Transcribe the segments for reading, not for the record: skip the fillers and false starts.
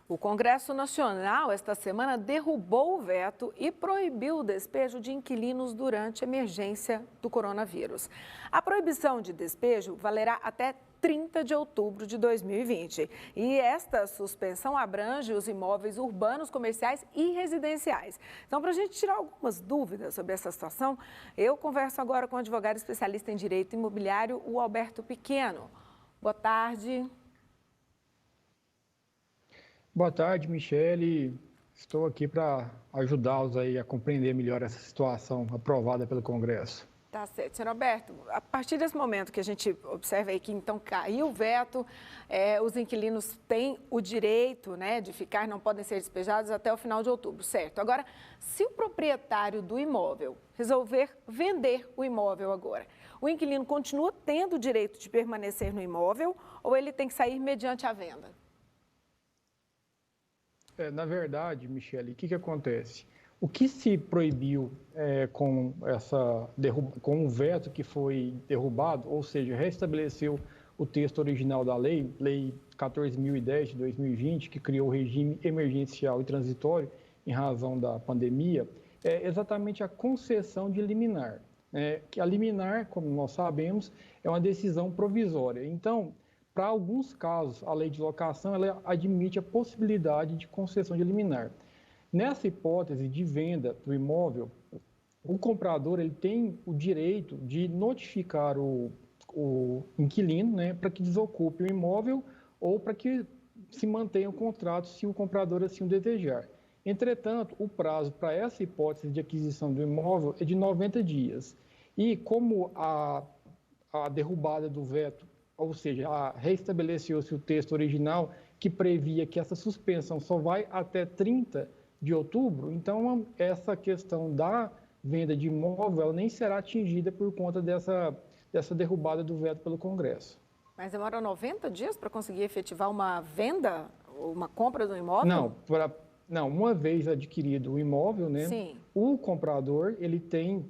O Congresso Nacional, esta semana, derrubou o veto e proibiu o despejo de inquilinos durante a emergência do coronavírus. A proibição de despejo valerá até 30 de outubro de 2020. E esta suspensão abrange os imóveis urbanos, comerciais e residenciais. Então, para a gente tirar algumas dúvidas sobre essa situação, eu converso agora com o advogado especialista em direito imobiliário, o Alberto Pequeno. Boa tarde. Boa tarde, Michele. Estou aqui para ajudá-los aí a compreender melhor essa situação aprovada pelo Congresso. Tá certo. Senhor Alberto, a partir desse momento que a gente observa aí que então caiu o veto, os inquilinos têm o direito, né, de ficar, não podem ser despejados até o final de outubro, certo? Agora, se o proprietário do imóvel resolver vender o imóvel agora, o inquilino continua tendo o direito de permanecer no imóvel ou ele tem que sair mediante a venda? Na verdade, Michele, o que acontece? O que se proibiu com o veto que foi derrubado, ou seja, restabeleceu o texto original da Lei 14.010 de 2020, que criou o regime emergencial e transitório em razão da pandemia, é exatamente a concessão de liminar. Que a liminar, como nós sabemos, é uma decisão provisória. Então, para alguns casos, a lei de locação ela admite a possibilidade de concessão de liminar. Nessa hipótese de venda do imóvel, o comprador ele tem o direito de notificar o inquilino, né, para que desocupe o imóvel ou para que se mantenha o contrato se o comprador assim o desejar. Entretanto, o prazo para essa hipótese de aquisição do imóvel é de 90 dias. E como a derrubada do veto, ou seja, restabeleceu-se o texto original que previa que essa suspensão só vai até 30 de outubro, então essa questão da venda de imóvel ela nem será atingida por conta dessa derrubada do veto pelo Congresso. Mas demora 90 dias para conseguir efetivar uma venda, uma compra do imóvel? Não, uma vez adquirido o imóvel, né, Sim. O comprador ele tem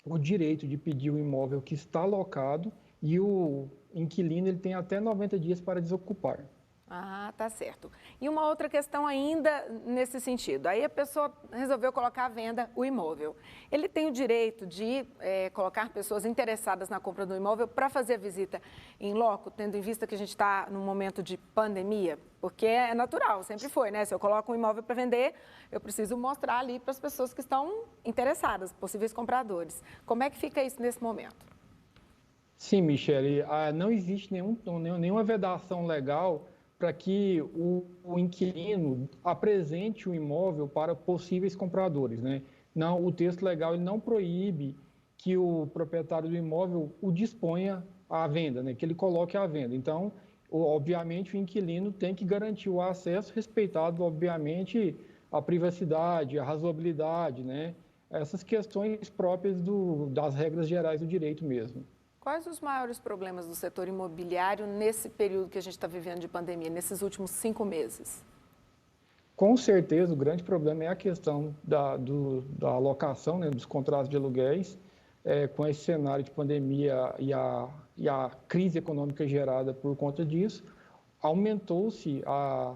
o direito de pedir o imóvel que está alocado e o inquilino ele tem até 90 dias para desocupar. Ah, tá certo. E uma outra questão ainda nesse sentido. Aí a pessoa resolveu colocar à venda o imóvel. Ele tem o direito de colocar pessoas interessadas na compra do imóvel para fazer a visita em loco, tendo em vista que a gente está num momento de pandemia? Porque é natural, sempre foi, né? Se eu coloco um imóvel para vender, eu preciso mostrar ali para as pessoas que estão interessadas, possíveis compradores. Como é que fica isso nesse momento? Sim, Michele, não existe nenhuma vedação legal para que o inquilino apresente o imóvel para possíveis compradores, né? Não, o texto legal ele não proíbe que o proprietário do imóvel o disponha à venda, né? Que ele coloque à venda. Então, obviamente, o inquilino tem que garantir o acesso, respeitado, obviamente, a privacidade, a razoabilidade, né? Essas questões próprias das regras gerais do direito mesmo. Quais os maiores problemas do setor imobiliário nesse período que a gente está vivendo de pandemia, nesses últimos 5 meses? Com certeza, o grande problema é a questão da alocação, né, dos contratos de aluguéis, com esse cenário de pandemia e a crise econômica gerada por conta disso, aumentou-se a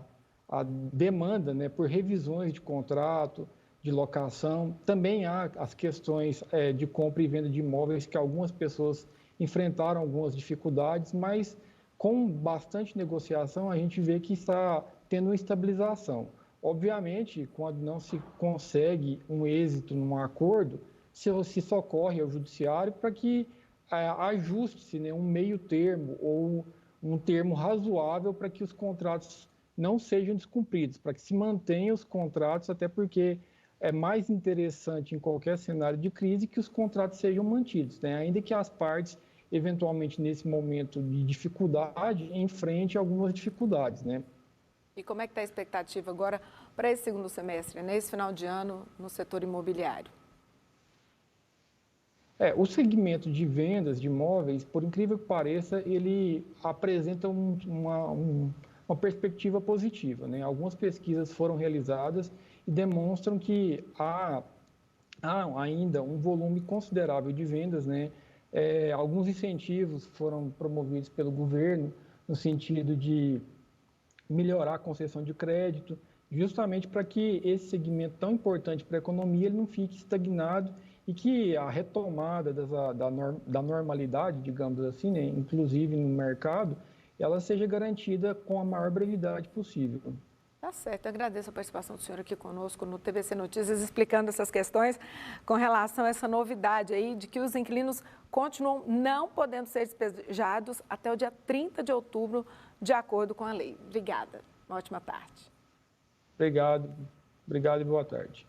demanda, né, por revisões de contrato, de locação. Também há as questões de compra e venda de imóveis que algumas pessoas enfrentaram algumas dificuldades, mas com bastante negociação a gente vê que está tendo uma estabilização. Obviamente, quando não se consegue um êxito num acordo, se socorre ao judiciário para que ajuste-se, né, um meio termo ou um termo razoável para que os contratos não sejam descumpridos, para que se mantenham os contratos, até porque é mais interessante em qualquer cenário de crise que os contratos sejam mantidos, né? Ainda que as partes, eventualmente, nesse momento de dificuldade, enfrentem algumas dificuldades, né? E como é que está a expectativa agora para esse segundo semestre, nesse final de ano, no setor imobiliário? O segmento de vendas de imóveis, por incrível que pareça, ele apresenta uma perspectiva positiva, né? Algumas pesquisas foram realizadas e demonstram que há ainda um volume considerável de vendas, né? Alguns incentivos foram promovidos pelo governo no sentido de melhorar a concessão de crédito, justamente para que esse segmento tão importante para a economia ele não fique estagnado e que a retomada da normalidade, digamos assim, né, inclusive no mercado, ela seja garantida com a maior brevidade possível. Tá certo, eu agradeço a participação do senhor aqui conosco no TVC Notícias, explicando essas questões com relação a essa novidade aí de que os inquilinos continuam não podendo ser despejados até o dia 30 de outubro, de acordo com a lei. Obrigada, uma ótima tarde. Obrigado e boa tarde.